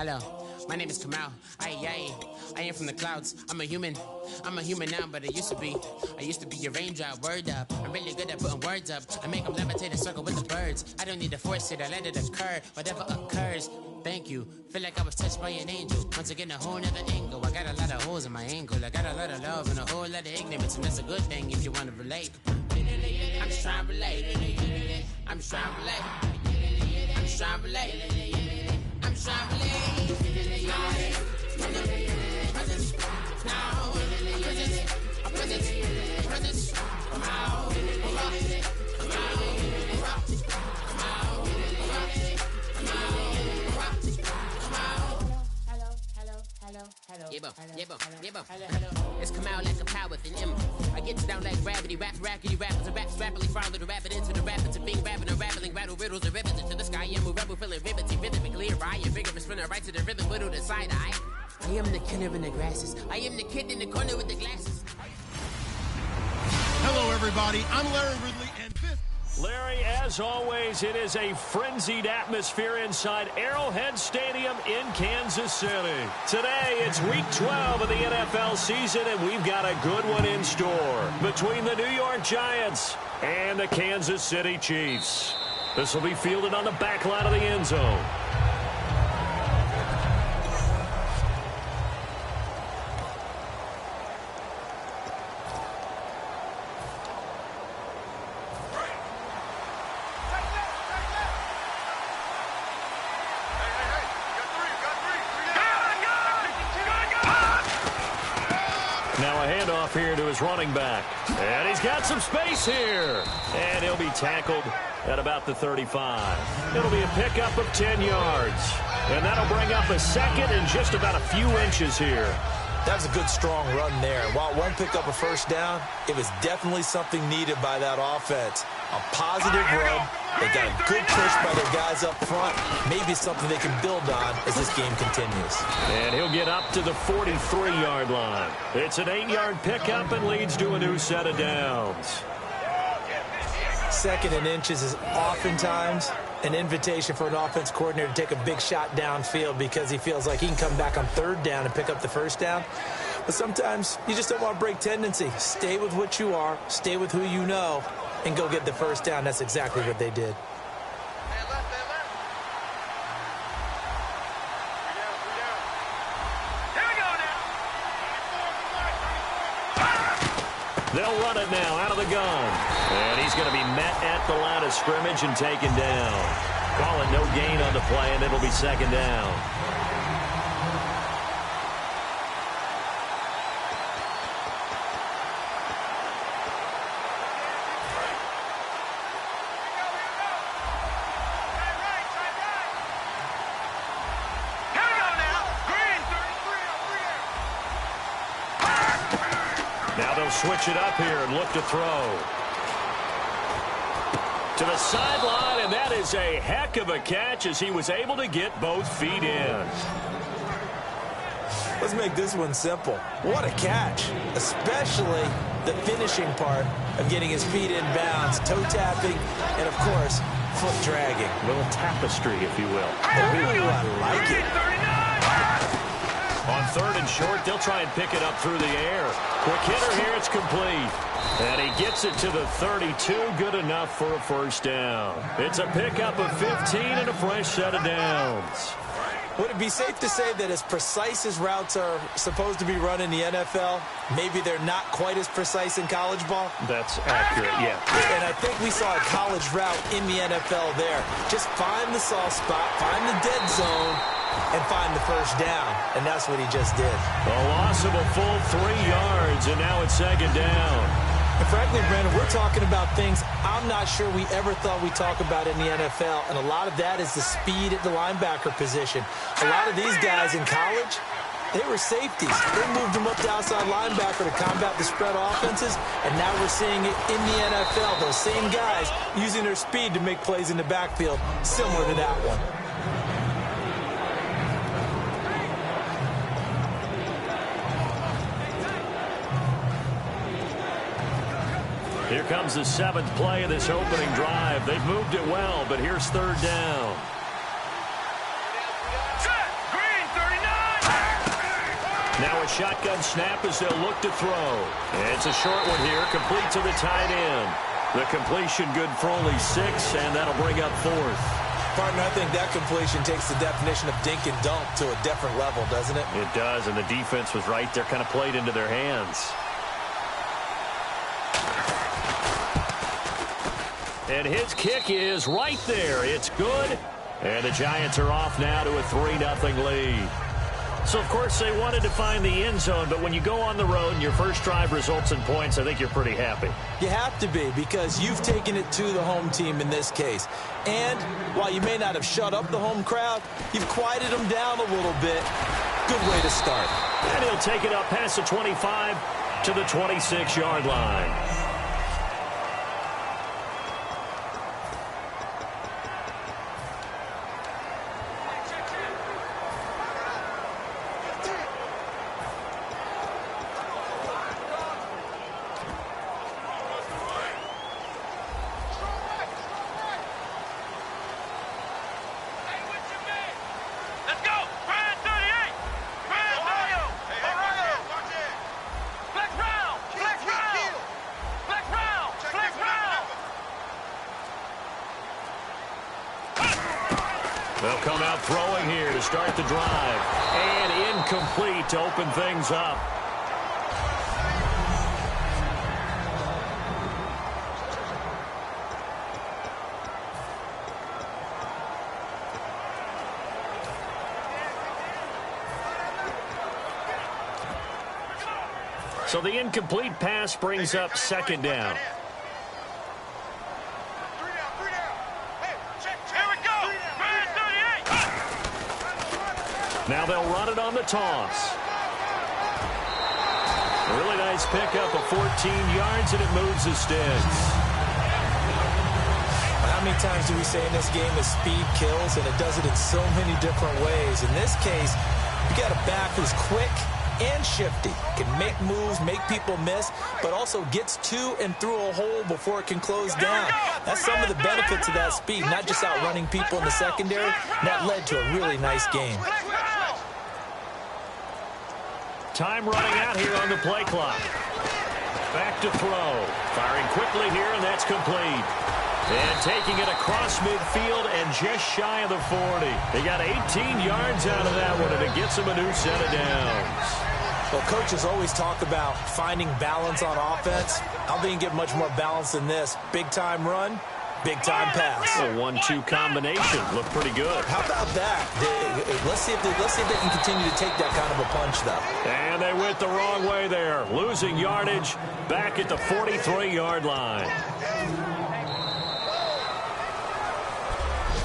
Hello, my name is Kamal. I am from the clouds. I'm a human now, but I used to be your raindrop. Word up, I'm really good at putting words up. I make them levitate and circle with the birds. I don't need to force it, I let it occur. Whatever occurs, thank you. Feel like I was touched by an angel. Once again, a whole nother angle. I got a lot of holes in my angle. I got a lot of love and a whole lot of ignorance, and that's a good thing if you want to relate. I'm just trying to relate. I'm just trying to relate. I'm just trying to relate. I'm just trying to relate. It's come out like a power with an M. I get you down like gravity, rackety rappers and raps rapidly follow the rapid into the rapids and being rapping and rattling rattle riddles and rivets into the sky. I'm a rebel feeling rivety, rhythmically clear. I am vigorous, spinner right to the rhythm, widow to side eye. I am the killer in the grasses. I am the kid in the corner with the glasses. Hello, everybody. I'm Larry Ridley, and this. Larry, as always, it is a frenzied atmosphere inside Arrowhead Stadium in Kansas City. Today, it's Week 12 of the NFL season, and we've got a good one in store between the New York Giants and the Kansas City Chiefs. This will be fielded on the back line of the end zone. Here to his running back, and he's got some space here, and he'll be tackled at about the 35. It'll be a pickup of 10 yards, and that'll bring up a second and just about a few inches here. That was a good, strong run there. While it won't pick up a first down, it was definitely something needed by that offense. A positive run. They got a good push by their guys up front. Maybe something they can build on as this game continues. And he'll get up to the 43-yard line. It's an 8-yard pickup and leads to a new set of downs. Second and inches is oftentimes an invitation for an offense coordinator to take a big shot downfield because he feels like he can come back on third down and pick up the first down. But sometimes you just don't want to break tendency. Stay with what you are, stay with who you know, and go get the first down. That's exactly what they did. They'll run it now out of the gun. And he's going to be met at the line of scrimmage and taken down. Call it no gain on the play, and it'll be second down. Switch it up here and look to throw. To the sideline, and that is a heck of a catch as he was able to get both feet in. Let's make this one simple. What a catch, especially the finishing part of getting his feet in bounds, toe tapping, and, of course, foot dragging. A little tapestry, if you will. Ooh, I like it. On third and short, they'll try and pick it up through the air. Quick hitter here, it's complete. And he gets it to the 32, good enough for a first down. It's a pickup of 15 and a fresh set of downs. Would it be safe to say that as precise as routes are supposed to be run in the NFL, maybe they're not quite as precise in college ball? That's accurate, yeah. And I think we saw a college route in the NFL there. Just find the soft spot, find the dead zone, and find the first down. And that's what he just did. A loss of a full 3 yards, and now it's second down. And frankly, Brandon, we're talking about things I'm not sure we ever thought we'd talk about in the NFL. And a lot of that is the speed at the linebacker position. A lot of these guys in college, they were safeties. They moved them up to outside linebacker to combat the spread offenses. And now we're seeing it in the NFL. Those same guys using their speed to make plays in the backfield, similar to that one. Here comes the 7th play of this opening drive. They've moved it well, but here's third down. Set, green. Now a shotgun snap as they'll look to throw. It's a short one here, complete to the tight end. The completion good for only 6, and that'll bring up 4th. Partner, I think that completion takes the definition of dink and dunk to a different level, doesn't it? It does, and the defense was right there, kind of played into their hands. And his kick is right there. It's good. And the Giants are off now to a 3-0 lead. So, of course, they wanted to find the end zone, but when you go on the road and your first drive results in points, I think you're pretty happy. You have to be, because you've taken it to the home team in this case. And while you may not have shut up the home crowd, you've quieted them down a little bit. Good way to start. And he'll take it up past the 25 to the 26-yard line. They'll come out throwing here to start the drive. And incomplete to open things up. So the incomplete pass brings up 2nd down. Now they'll run it on the toss. A really nice pickup of 14 yards, and it moves the sticks. How many times do we say in this game that speed kills, and it does it in so many different ways? In this case, you got a back who's quick and shifty, can make moves, make people miss, but also gets to and through a hole before it can close down. That's some of the benefits of that speed, not just outrunning people in the secondary. That led to a really nice game. Time running out here on the play clock. Back to throw. Firing quickly here, and that's complete. And taking it across midfield and just shy of the 40. They got 18 yards out of that one, and it gets them a new set of downs. Well, coaches always talk about finding balance on offense. I don't think you can get much more balance than this. Big-time run, big-time pass. A 1-2 combination. Looked pretty good. How about that? Let's see if they can continue to take that kind of a punch, though. And they went the wrong way there. Losing yardage back at the 43-yard line.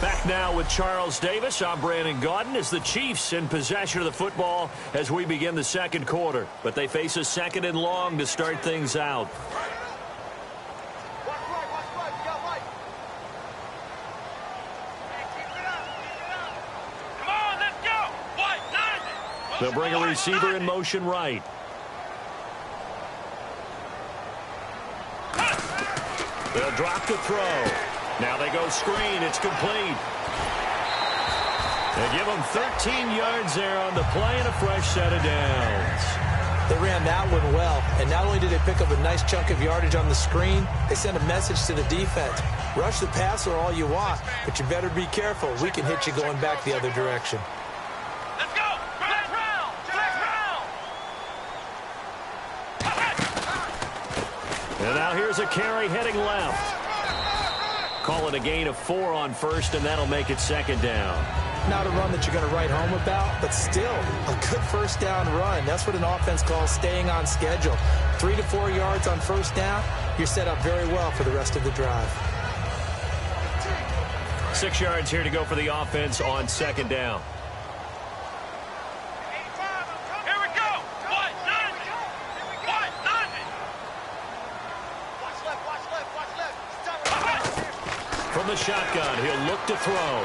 Back now with Charles Davis. I'm Brandon Gaudin as the Chiefs in possession of the football as we begin the second quarter. But they face a 2nd and long to start things out. They'll bring a receiver in motion right. They'll drop the throw. Now they go screen. It's complete. They give them 13 yards there on the play and a fresh set of downs. They ran that one well, and not only did they pick up a nice chunk of yardage on the screen, they sent a message to the defense. Rush the passer all you want, but you better be careful. We can hit you going back the other direction. Let's go! Flex round! Flex round! And now here's a carry heading left. Call it a gain of 4 on first, and that'll make it 2nd down. Not a run that you're going to write home about, but still a good first down run. That's what an offense calls staying on schedule. 3 to 4 yards on first down, you're set up very well for the rest of the drive. 6 yards here to go for the offense on 2nd down. Here we go. Watch left. From the shotgun, he'll look to throw.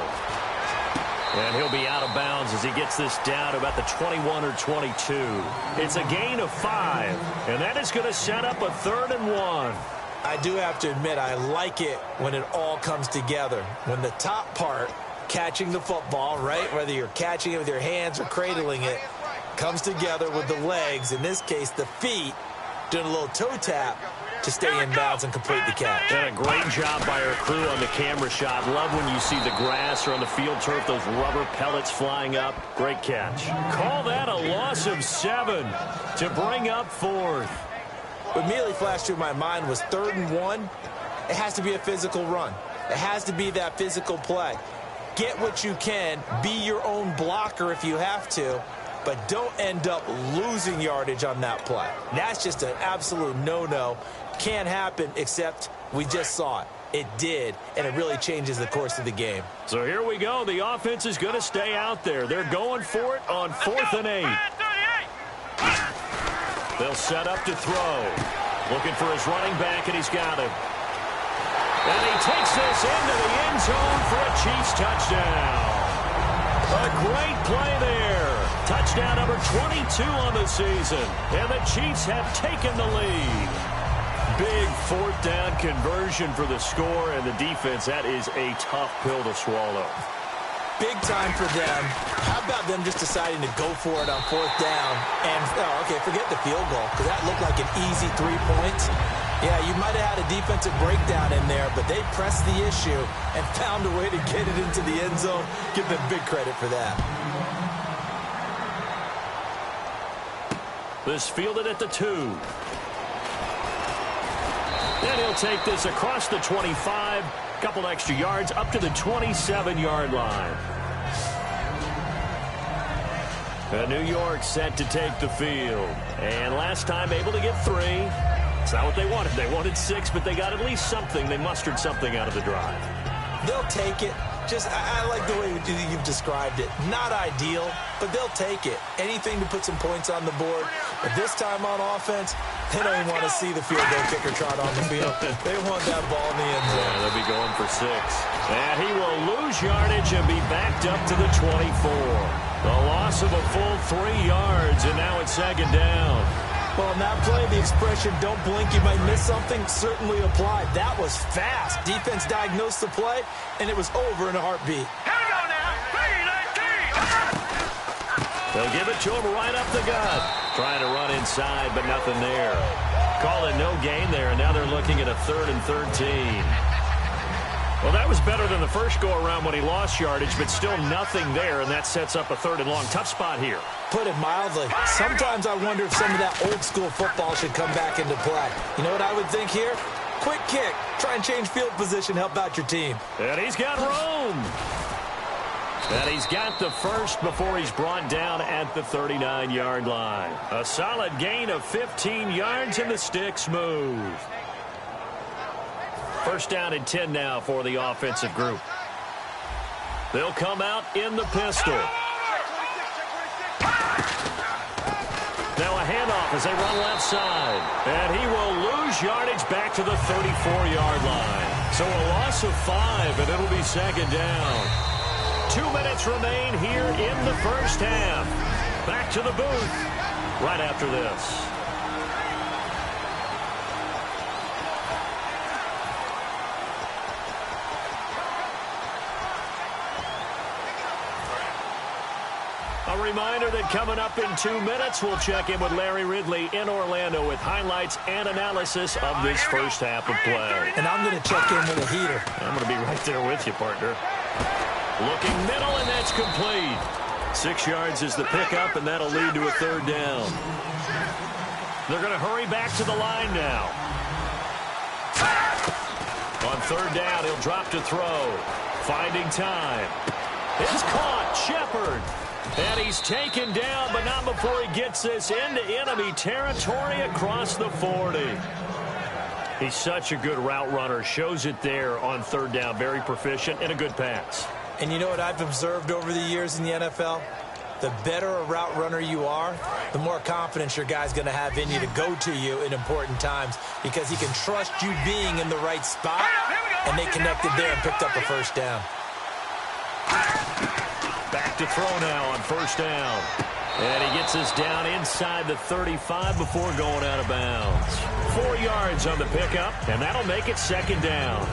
And he'll be out of bounds as he gets this down to about the 21 or 22. It's a gain of 5, and that is going to set up a 3rd and 1. I do have to admit, I like it when it all comes together. When the top part, catching the football, right, whether you're catching it with your hands or cradling it, comes together with the legs, in this case the feet, doing a little toe tap to stay in bounds and complete the catch. And a great job by our crew on the camera shot. Love when you see the grass or on the field turf, those rubber pellets flying up. Great catch. Call that a loss of 7 to bring up 4th. What immediately flashed through my mind was 3rd and 1. It has to be a physical run. It has to be that physical play. Get what you can. Be your own blocker if you have to. But don't end up losing yardage on that play. That's just an absolute no-no. Can't happen, except we just saw it. It did, and it really changes the course of the game. So here we go. The offense is going to stay out there. They're going for it on 4th and 8. They'll set up to throw. Looking for his running back, and he's got him. And he takes this into the end zone for a Chiefs touchdown. A great play there. Touchdown number 22 on the season. And the Chiefs have taken the lead. Big 4th down conversion for the score, and the defense, that is a tough pill to swallow. Big time for them. How about them just deciding to go for it on 4th down? And, okay, forget the field goal, because that looked like an easy 3 points. Yeah, you might have had a defensive breakdown in there, but they pressed the issue and found a way to get it into the end zone. Give them big credit for that. This fielded at the 2. Then he'll take this across the 25. Couple extra yards up to the 27-yard line. And New York set to take the field. And last time able to get 3. It's not what they wanted. They wanted 6, but they got at least something. They mustered something out of the drive. They'll take it. Just, I like the way you've described it. Not ideal, but they'll take it. Anything to put some points on the board. But this time on offense, they don't even want to see the field goal kicker trot on the field. They want that ball in the end zone. Yeah, they'll be going for 6. And he will lose yardage and be backed up to the 24. The loss of a full 3 yards, and now it's 2nd down. Well, in that play, the expression, don't blink, you might miss something, certainly applied. That was fast. Defense diagnosed the play, and it was over in a heartbeat. Here we go now. 3-19. They'll give it to him right up the gut. Trying to run inside, but nothing there. Call it no gain there, and now they're looking at a 3rd and 13. Well, that was better than the first go-around when he lost yardage, but still nothing there, and that sets up a 3rd and long. Tough spot here. Put it mildly. Sometimes I wonder if some of that old-school football should come back into play. You know what I would think here? Quick kick. Try and change field position, help out your team. And he's got room. And he's got the first before he's brought down at the 39-yard line. A solid gain of 15 yards, and the sticks move. 1st down and 10 now for the offensive group. They'll come out in the pistol. Now a handoff as they run left side. And he will lose yardage back to the 34-yard line. So a loss of 5, and it'll be 2nd down. 2 minutes remain here in the first half. Back to the booth right after this. A reminder that coming up in 2 minutes, we'll check in with Larry Ridley in Orlando with highlights and analysis of this first half of play. And I'm going to check in with a heater. I'm going to be right there with you, partner. Looking middle, and that's complete. 6 yards is the pickup, and that'll lead to a 3rd down. They're going to hurry back to the line now. On 3rd down, he'll drop to throw. Finding time. It's caught. Shepard. And he's taken down, but not before he gets this into enemy territory across the 40. He's such a good route runner. Shows it there on 3rd down. Very proficient and a good pass. And you know what I've observed over the years in the NFL? The better a route runner you are, the more confidence your guy's going to have in you to go to you in important times, because he can trust you being in the right spot, and they connected there and picked up a 1st down. Back to throw now on 1st down. And he gets us down inside the 35 before going out of bounds. 4 yards on the pickup, and that'll make it 2nd down.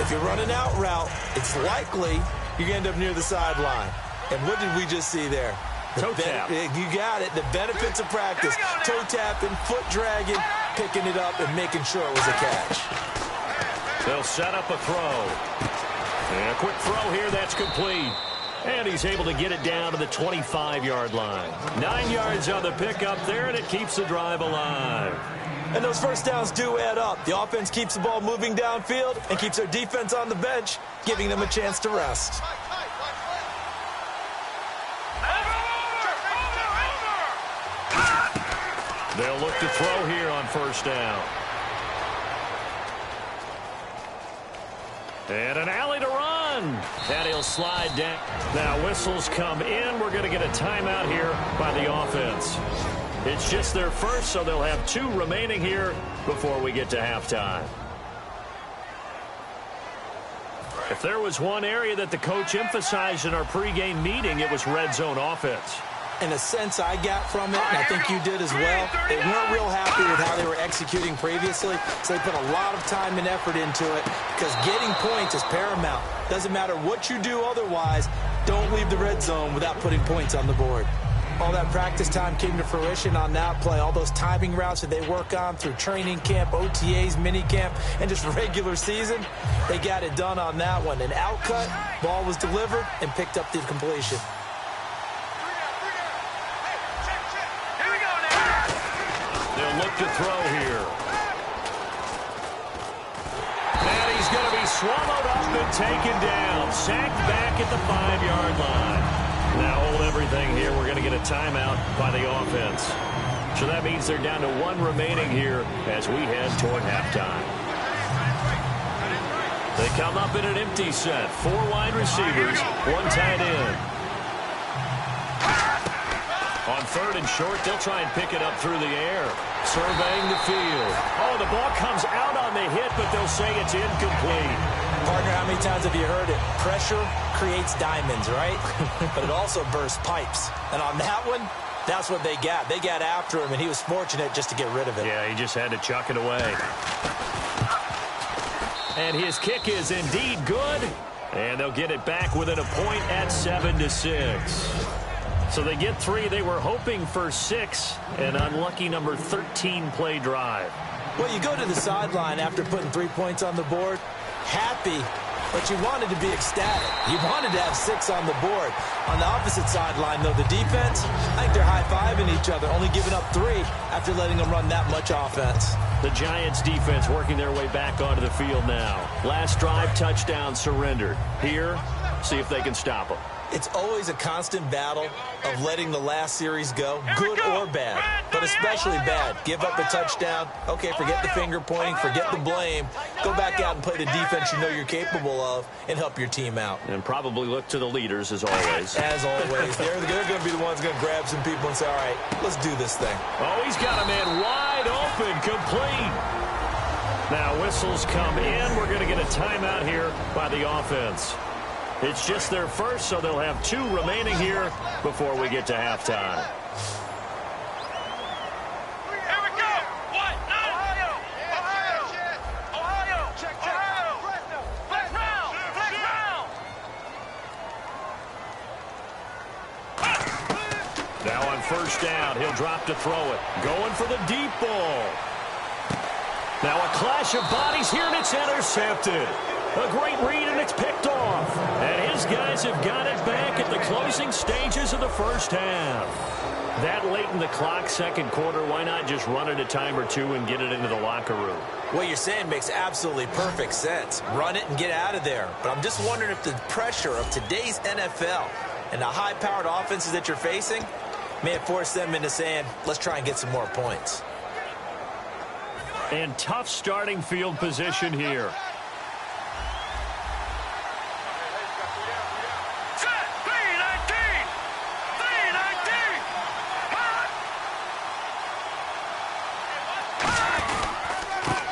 If you're running out route, it's likely you're going to end up near the sideline. And what did we just see there? Toe tap. You got it. The benefits of practice. Toe tapping, foot dragging, picking it up, and making sure it was a catch. They'll set up a throw. And a quick throw here. That's complete. And he's able to get it down to the 25-yard line. 9 yards on the pickup there, and it keeps the drive alive. And those first downs do add up. The offense keeps the ball moving downfield and keeps their defense on the bench, giving them a chance to rest. They'll look to throw here on first down. And an alley to run. And he'll slide down. Now whistles come in. We're going to get a timeout here by the offense. It's just their first, so they'll have 2 remaining here before we get to halftime. If there was one area that the coach emphasized in our pregame meeting, it was red zone offense. In a sense I got from it, and I think you did as well, they weren't real happy with how they were executing previously, so they put a lot of time and effort into it because getting points is paramount. Doesn't matter what you do otherwise, don't leave the red zone without putting points on the board. All that practice time came to fruition on that play. All those timing routes that they work on through training camp, OTAs, mini camp, and just regular season, they got it done on that one. An outcut, ball was delivered, and picked up the completion. They'll look to throw here. And he's going to be swallowed up and taken down. Sacked back at the 5-yard line. Now hold everything here. We're going to get a timeout by the offense. So that means they're down to 1 remaining here as we head toward halftime. They come up in an empty set. 4 wide receivers, 1 tight end. On 3rd and short, they'll try and pick it up through the air. Surveying the field. Oh, the ball comes out on the hit, but they'll say it's incomplete. Partner, how many times have you heard it? Pressure creates diamonds, right? But it also bursts pipes. And on that one, that's what they got. They got after him, and he was fortunate just to get rid of it. Yeah, he just had to chuck it away. And his kick is indeed good. And they'll get it back within a point at 7-6. So they get 3. They were hoping for 6. An unlucky number 13 play drive. Well, you go to the sideline after putting 3 points on the board, happy, but you wanted to be ecstatic. You wanted to have 6 on the board. On the opposite sideline, though, the defense, I think they're high-fiving each other, only giving up 3 after letting them run that much offense. The Giants defense working their way back onto the field now. Last drive, touchdown surrendered. Here, see if they can stop them. It's always a constant battle of letting the last series go, good or bad, but especially bad. Give up a touchdown. Okay, forget the finger pointing, forget the blame. Go back out and play the defense you know you're capable of and help your team out. And probably look to the leaders, as always. As always. They're going to be the ones going to grab some people and say, all right, let's do this thing. Oh, he's got a man wide open, complete. Now whistles come in. We're going to get a timeout here by the offense. It's just their first, so they'll have 2 remaining here before we get to halftime. Here we go. What? Ohio. Check. Flex round. Now on first down, he'll drop to throw it. Going for the deep ball. Now a clash of bodies here, and it's intercepted. A great read, and it's picked off. And his guys have got it back at the closing stages of the first half. That late in the clock, second quarter, why not just run it a time or 2 and get it into the locker room? What you're saying makes absolutely perfect sense. Run it and get out of there. But I'm just wondering if the pressure of today's NFL and the high-powered offenses that you're facing may have forced them into saying, let's try and get some more points. And tough starting field position here.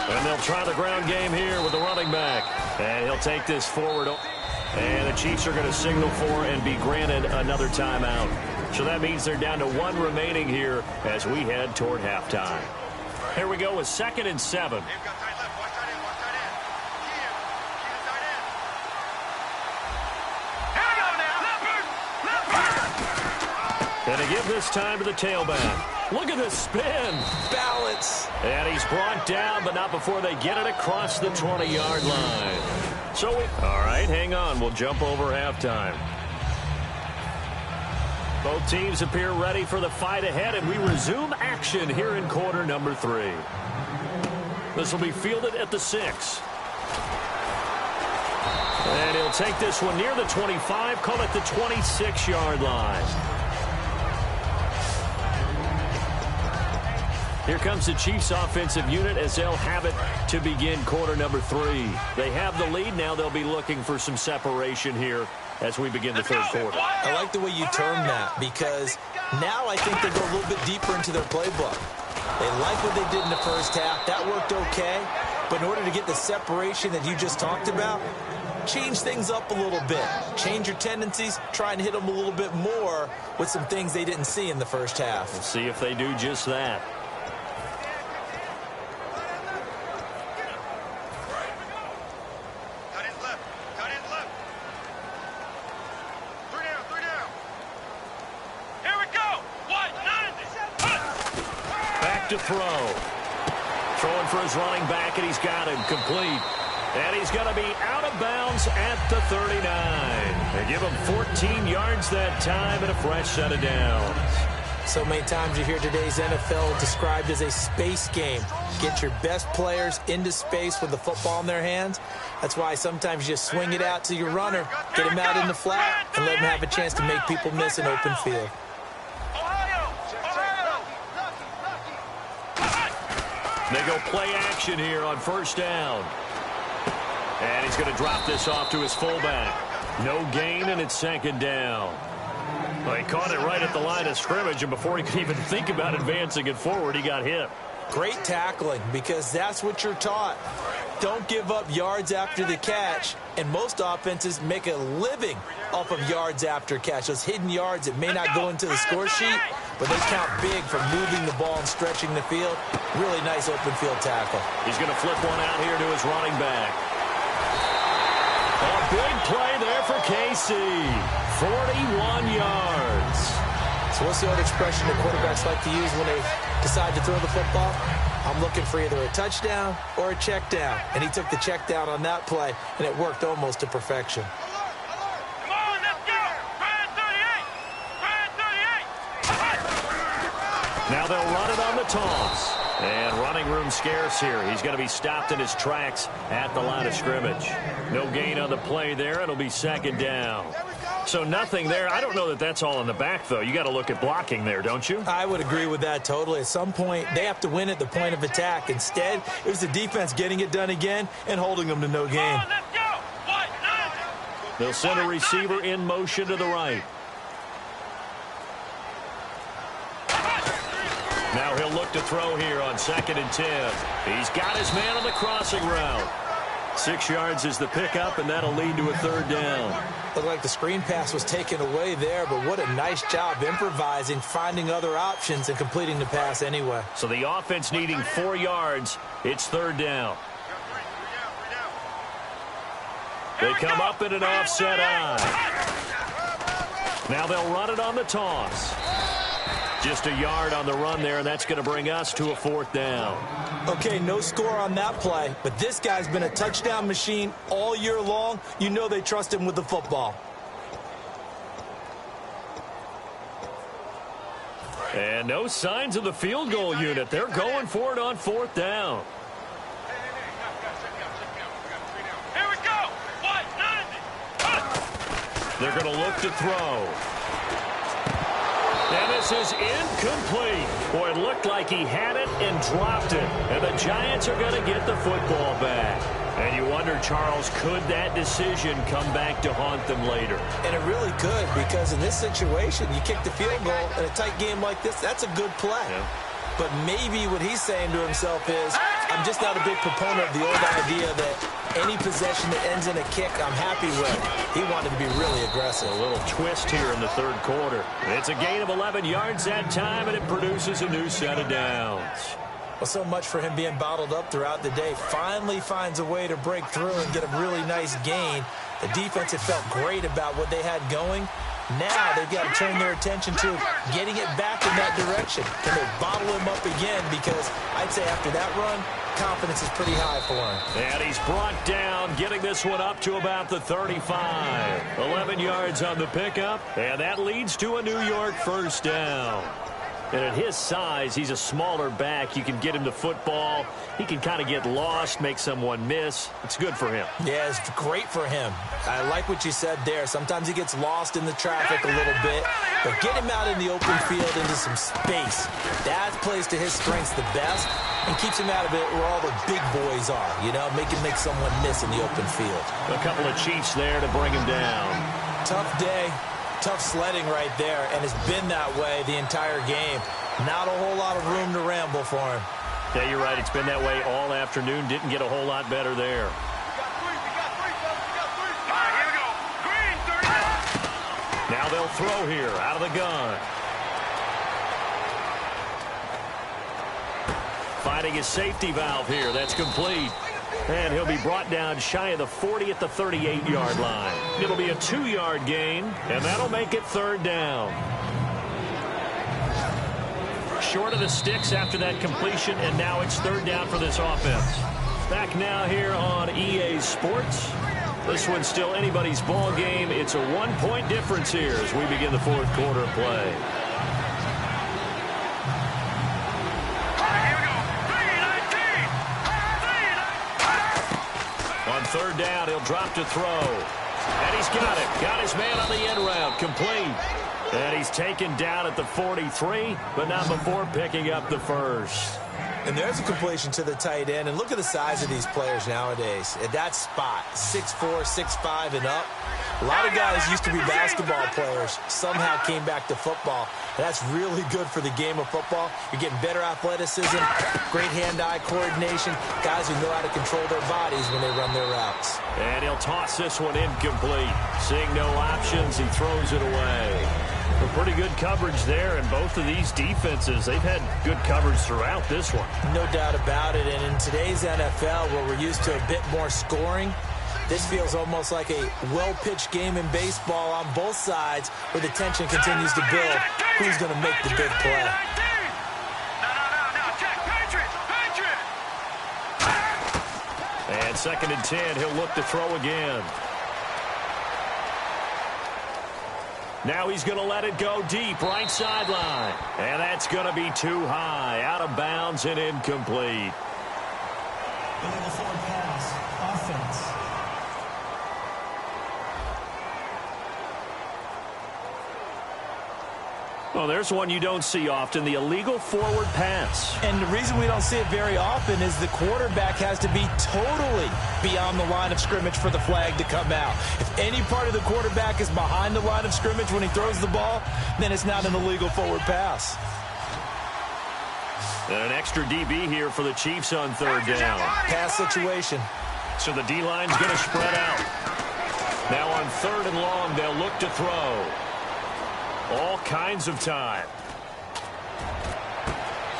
And they'll try the ground game here with the running back. And he'll take this forward. And the Chiefs are going to signal for and be granted another timeout. So that means they're down to 1 remaining here as we head toward halftime. Here we go with 2nd and 7. And they give this time to the tailback. Look at this spin. Balance. And he's brought down, but not before they get it across the 20-yard line. All right, hang on. We'll jump over halftime. Both teams appear ready for the fight ahead, and we resume action here in quarter number 3. This will be fielded at the 6. And he'll take this one near the 25, call it the 26-yard line. Here comes the Chiefs offensive unit as they'll have it to begin quarter number 3. They have the lead. Now they'll be looking for some separation here as we begin the third quarter. I like the way you term that because now I think they go a little bit deeper into their playbook. They like what they did in the first half. That worked okay. But in order to get the separation that you just talked about, change things up a little bit. Change your tendencies. Try and hit them a little bit more with some things they didn't see in the first half. We'll see if they do just that. To throw. Throwing for his running back, and he's got him complete. And he's going to be out of bounds at the 39. They give him 14 yards that time and a fresh set of downs. So many times you hear today's NFL described as a space game. Get your best players into space with the football in their hands. That's why sometimes you just swing it out to your runner, get him out in the flat, and let him have a chance to make people miss an open field. They go play action here on first down. And he's going to drop this off to his fullback. No gain, and it's second down. Well, he caught it right at the line of scrimmage, and before he could even think about advancing it forward, he got hit. Great tackling, because that's what you're taught. Don't give up yards after the catch, and most offenses make a living off of yards after catch. Those hidden yards that may not go into the score sheet, but they count big for moving the ball and stretching the field. Really nice open field tackle. He's going to flip one out here to his running back. A big play there for Casey. 41 yards. So what's the old expression that quarterbacks like to use when they decide to throw the football? I'm looking for either a touchdown or a check down. And he took the check down on that play, and it worked almost to perfection. Come on, let's go. Ryan 38. Ryan 38. Now they'll run it on the toss. And running room scarce here. He's going to be stopped in his tracks at the line of scrimmage. No gain on the play there. It'll be second down. So nothing there. I don't know that that's all in the back, though. You got to look at blocking there, don't you? I would agree with that totally. At some point, they have to win at the point of attack. Instead, it was the defense getting it done again and holding them to no gain. Let's go. They'll send a receiver in motion to the right. Now he'll look to throw here on 2nd and 10. He's got his man on the crossing route. 6 yards is the pickup, and that'll lead to a third down. Looked like the screen pass was taken away there, but what a nice job improvising, finding other options, and completing the pass anyway. So the offense needing 4 yards. It's third down. They come up in an offset eye. Now they'll run it on the toss. Just a yard on the run there, and that's going to bring us to a fourth down. Okay, no score on that play, but this guy's been a touchdown machine all year long. You know they trust him with the football. And no signs of the field goal unit. They're going for it on fourth down. Here we go. What? 90. They're going to look to throw. And this is incomplete. Boy, it looked like he had it and dropped it. And the Giants are going to get the football back. And you wonder, Charles, could that decision come back to haunt them later? And it really could, because in this situation, you kick the field goal in a tight game like this, that's a good play. Yeah. But maybe what he's saying to himself is, I'm just not a big proponent of the old idea that any possession that ends in a kick, I'm happy with. He wanted to be really aggressive. A little twist here in the third quarter. It's a gain of 11 yards that time, and it produces a new set of downs. Well, so much for him being bottled up throughout the day. Finally finds a way to break through and get a really nice gain. The defense had felt great about what they had going, Now they've got to turn their attention to getting it back in that direction. Can they bottle him up again? Because I'd say after that run, confidence is pretty high for him. And he's brought down, getting this one up to about the 35. 11 yards on the pickup, and that leads to a New York first down. And at his size, he's a smaller back. You can get him the football. He can kind of get lost, make someone miss. It's good for him. Yeah, it's great for him. I like what you said there. Sometimes he gets lost in the traffic a little bit, but get him out in the open field into some space. That plays to his strengths the best and keeps him out of it where all the big boys are, you know, make someone miss in the open field. A couple of Chiefs there to bring him down. Tough day. Tough sledding right there, and it's been that way the entire game. Not a whole lot of room to ramble for him. Yeah, you're right. It's been that way all afternoon. Didn't get a whole lot better there. All right, here we go. Green, 30. Now they'll throw here out of the gun. Finding his safety valve here. That's complete. And he'll be brought down shy of the 40 at the 38-yard line. It'll be a 2-yard gain, and that'll make it third down. Short of the sticks after that completion, and now it's third down for this offense. Back now here on EA Sports. This one's still anybody's ball game. It's a 1-point difference here as we begin the fourth quarter of play. On third down, he'll drop to throw. And he's got it. Got his man on the end route. Complete. And he's taken down at the 43, but not before picking up the first. And there's a completion to the tight end. And look at the size of these players nowadays. At that spot, 6'4", 6'5", and up. A lot of guys used to be basketball players, somehow came back to football. That's really good for the game of football. You're getting better athleticism, great hand-eye coordination, guys who know how to control their bodies when they run their routes. And he'll toss this one incomplete. Seeing no options, he throws it away. A pretty good coverage there, and both of these defenses, they've had good coverage throughout this one. No doubt about it, and in today's NFL, where we're used to a bit more scoring, this feels almost like a well-pitched game in baseball on both sides where the tension continues to build. Who's going to make the big play? And 2nd and 10, he'll look to throw again. Now he's going to let it go deep, right sideline. And that's going to be too high, out of bounds and incomplete. Illegal forward pass, offense. Well, there's one you don't see often, the illegal forward pass. And the reason we don't see it very often is the quarterback has to be totally beyond the line of scrimmage for the flag to come out. If any part of the quarterback is behind the line of scrimmage when he throws the ball, then it's not an illegal forward pass. And an extra DB here for the Chiefs on third down. Pass situation. So the D-line's going to spread out. Now on 3rd and long, they'll look to throw. All kinds of time.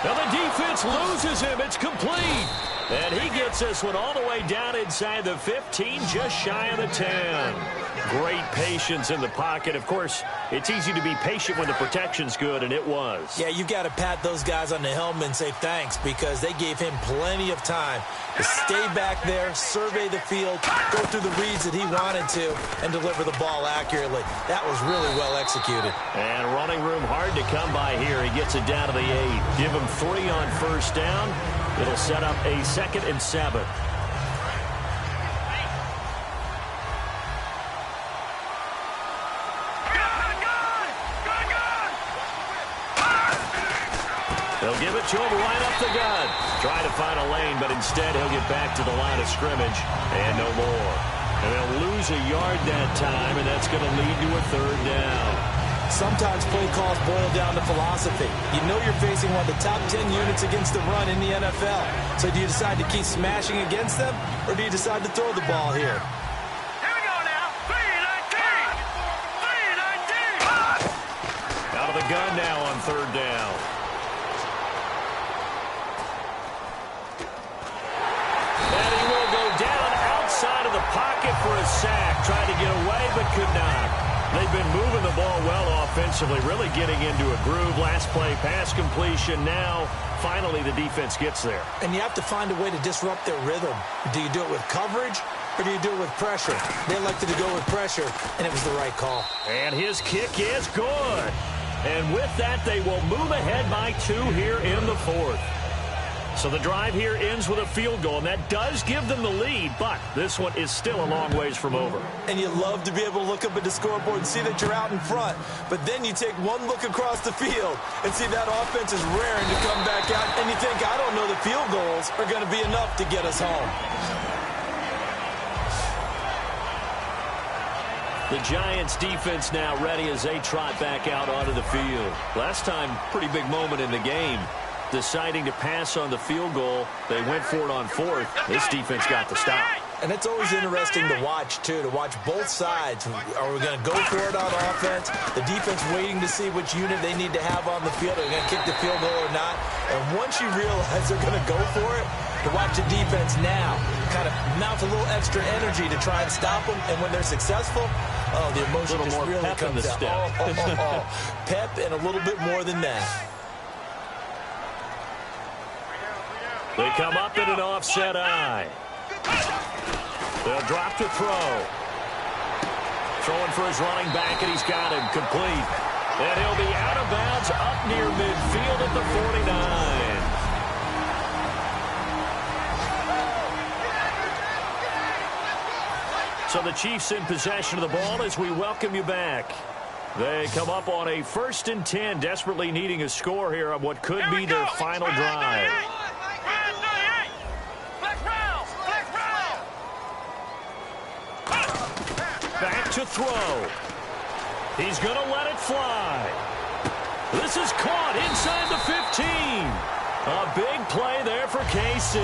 Now the defense loses him. It's complete. And he gets this one all the way down inside the 15, just shy of the 10. Great patience in the pocket. Of course, it's easy to be patient when the protection's good, and it was. Yeah, you've got to pat those guys on the helmet and say thanks because they gave him plenty of time to stay back there, survey the field, go through the reads that he wanted to, and deliver the ball accurately. That was really well executed. And running room hard to come by here. He gets it down to the 8. Give him 3 on first down. It'll set up a 2nd and 7. They'll give it to him right up the gut. Try to find a lane, but instead he'll get back to the line of scrimmage and no more. And they'll lose a yard that time, and that's going to lead to a third down. Sometimes play calls boil down to philosophy. You know you're facing one of the top 10 units against the run in the NFL. So do you decide to keep smashing against them, or do you decide to throw the ball here? Here we go now. 3-19. Out of the gun now on third down. And he will go down outside of the pocket for a sack. Tried to get away, but could not. They've been moving the ball well offensively, really getting into a groove. Last play, pass completion. Now, finally, the defense gets there. And you have to find a way to disrupt their rhythm. Do you do it with coverage, or do you do it with pressure? They elected to go with pressure, and it was the right call. And his kick is good. And with that, they will move ahead by 2 here in the 4th. So the drive here ends with a field goal, and that does give them the lead, but this one is still a long ways from over. And you love to be able to look up at the scoreboard and see that you're out in front, but then you take one look across the field and see that offense is raring to come back out, and you think, I don't know, the field goals are going to be enough to get us home. The Giants defense now ready as they trot back out onto the field. Last time, pretty big moment in the game. Deciding to pass on the field goal. They went for it on 4th. This defense got the stop. And it's always interesting to watch, too, to watch both sides. Are we going to go for it on offense? The defense waiting to see which unit they need to have on the field. Are they going to kick the field goal or not? And once you realize they're going to go for it, to watch the defense now kind of mount a little extra energy to try and stop them. And when they're successful, oh, the emotion just really comes out. Pep and a little bit more than that. They come up in an offset eye. They'll drop to throw. Throwing for his running back, and he's got him complete. And he'll be out of bounds up near midfield at the 49. So the Chiefs in possession of the ball as we welcome you back. They come up on a 1st and 10, desperately needing a score here on what could be their final drive. Back to throw. He's going to let it fly. This is caught inside the 15. A big play there for KC.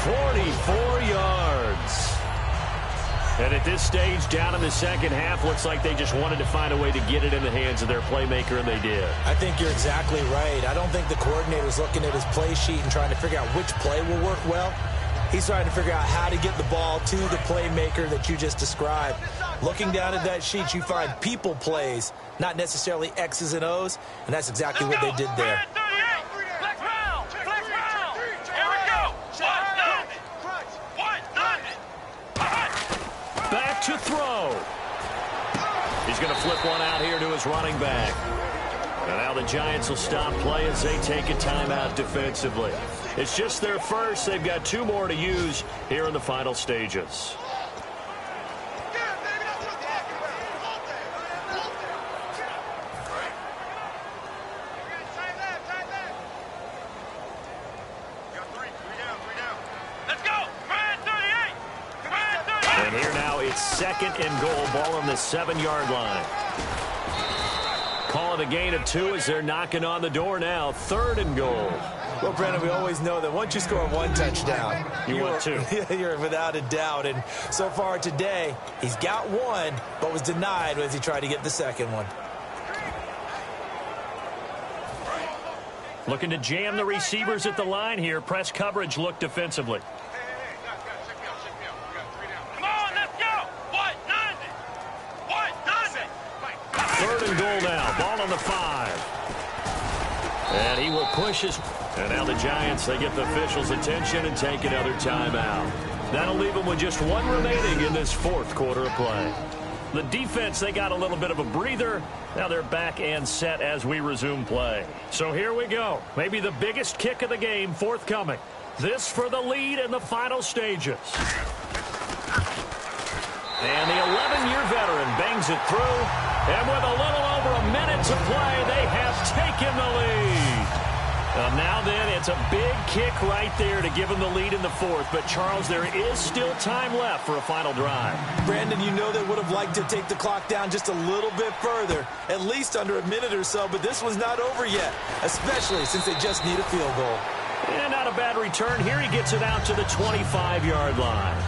44 yards. And at this stage, down in the second half, looks like they just wanted to find a way to get it in the hands of their playmaker, and they did. I think you're exactly right. I don't think the coordinator's looking at his play sheet and trying to figure out which play will work well. He's trying to figure out how to get the ball to the playmaker that you just described. Looking down at that sheet, you find people plays, not necessarily X's and O's, and that's exactly what they did there. Back to throw. He's going to flip one out here to his running back. And now the Giants will stop play as they take a timeout defensively. It's just their first. They've got 2 more to use here in the final stages. And here now it's 2nd and goal. Ball on the 7-yard line. Call it a gain of 2 as they're knocking on the door now. 3rd and goal. Well, Brandon, we always know that once you score 1 touchdown, you want 2. You're without a doubt. And so far today, he's got 1, but was denied as he tried to get the 2nd one. Looking to jam the receivers at the line here. Press coverage look defensively. Third and goal now. Ball on the 5. And he will push his... And now the Giants, they get the officials' attention and take another timeout. That'll leave them with just 1 remaining in this 4th quarter of play. The defense, they got a little bit of a breather. Now they're back and set as we resume play. So here we go. Maybe the biggest kick of the game forthcoming. This for the lead in the final stages. And the 11-year veteran bangs it through. And with a little over a minute to play, they have taken the lead. Now then, it's a big kick right there to give them the lead in the 4th. But, Charles, there is still time left for a final drive. Brandon, you know they would have liked to take the clock down just a little bit further, at least under a minute or so. But this was not over yet, especially since they just need a field goal. And not a bad return. Here he gets it out to the 25-yard line.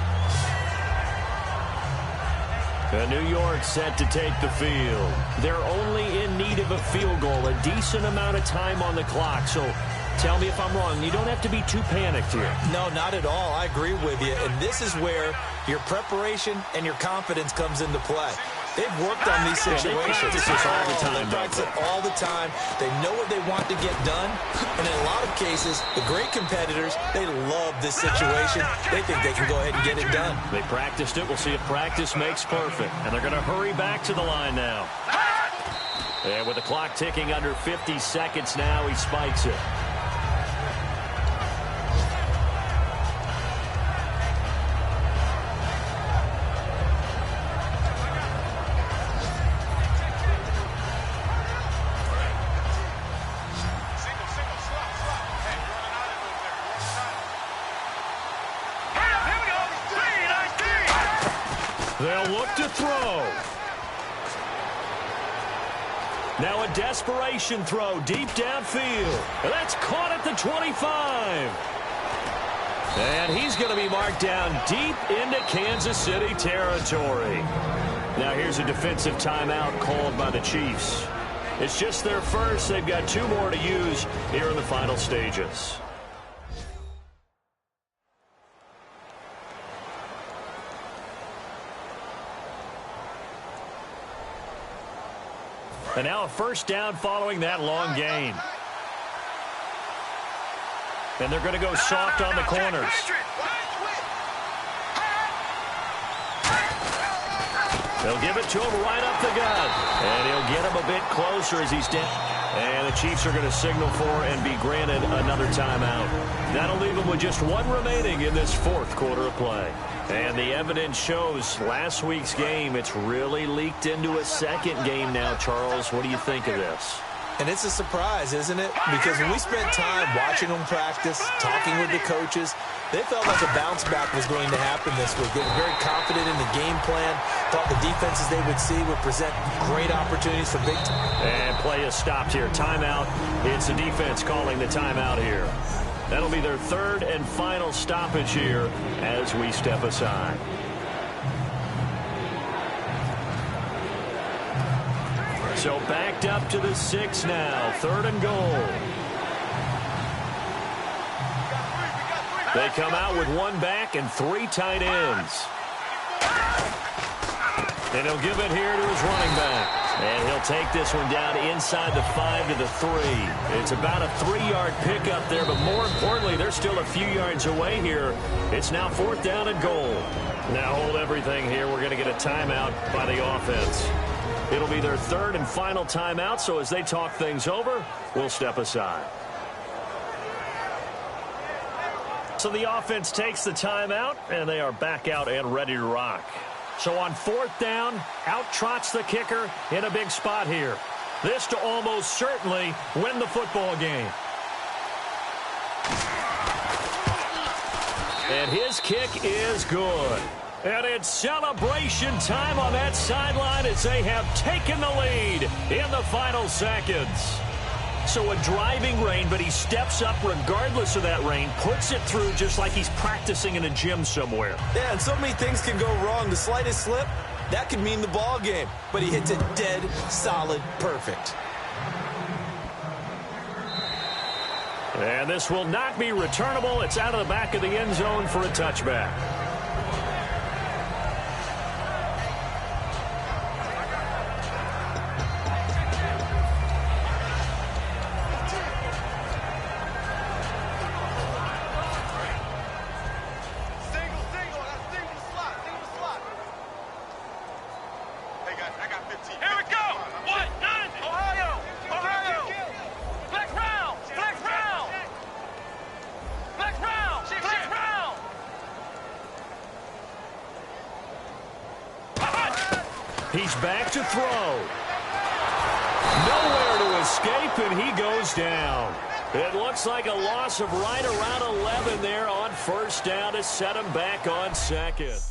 And New York set to take the field. They're only in need of a field goal, a decent amount of time on the clock. So tell me if I'm wrong. You don't have to be too panicked here. No, not at all. I agree with you. And this is where your preparation and your confidence comes into play. They've worked on these situations. They practice this all the time. They practice it all the time. They know what they want to get done. And in a lot of cases, the great competitors, they love this situation. They think they can go ahead and get it done. They practiced it. We'll see if practice makes perfect. And they're going to hurry back to the line now. And with the clock ticking under 50 seconds now, he spikes it. They'll look to throw. Now a desperation throw deep downfield. That's caught at the 25. And he's going to be marked down deep into Kansas City territory. Now here's a defensive timeout called by the Chiefs. It's just their first. They've got 2 more to use here in the final stages. And now a first down following that long gain. And they're going to go soft on the corners. They'll give it to him right up the gut. And he'll get him a bit closer as he's down. And the Chiefs are going to signal for and be granted another timeout. That'll leave them with just 1 remaining in this 4th quarter of play. And the evidence shows last week's game, it's really leaked into a second game now, Charles. What do you think of this? And it's a surprise, isn't it? Because when we spent time watching them practice, talking with the coaches, they felt like a bounce back was going to happen this week. They were very confident in the game plan, thought the defenses they would see would present great opportunities for big time. And play is stopped here. Timeout. It's the defense calling the timeout here. That'll be their 3rd and final stoppage here as we step aside. So backed up to the 6 now. 3rd and goal. They come out with 1 back and 3 tight ends. And he'll give it here to his running back. And he'll take this one down inside the 5 to the 3. It's about a 3-yard pickup there, but more importantly, they're still a few yards away here. It's now 4th down and goal. Now hold everything here. We're going to get a timeout by the offense. It'll be their 3rd and final timeout, so as they talk things over, we'll step aside. So the offense takes the timeout, and they are back out and ready to rock. So on 4th down, out trots the kicker in a big spot here. This to almost certainly win the football game. And his kick is good. And it's celebration time on that sideline as they have taken the lead in the final seconds. So a driving rain, but he steps up regardless of that rain, puts it through just like he's practicing in a gym somewhere. Yeah, and so many things can go wrong. The slightest slip, that could mean the ball game. But he hits it dead, solid, perfect. And this will not be returnable. It's out of the back of the end zone for a touchback. He's back to throw. Nowhere to escape, and he goes down. It looks like a loss of right around 11 there on 1st down to set him back on 2nd.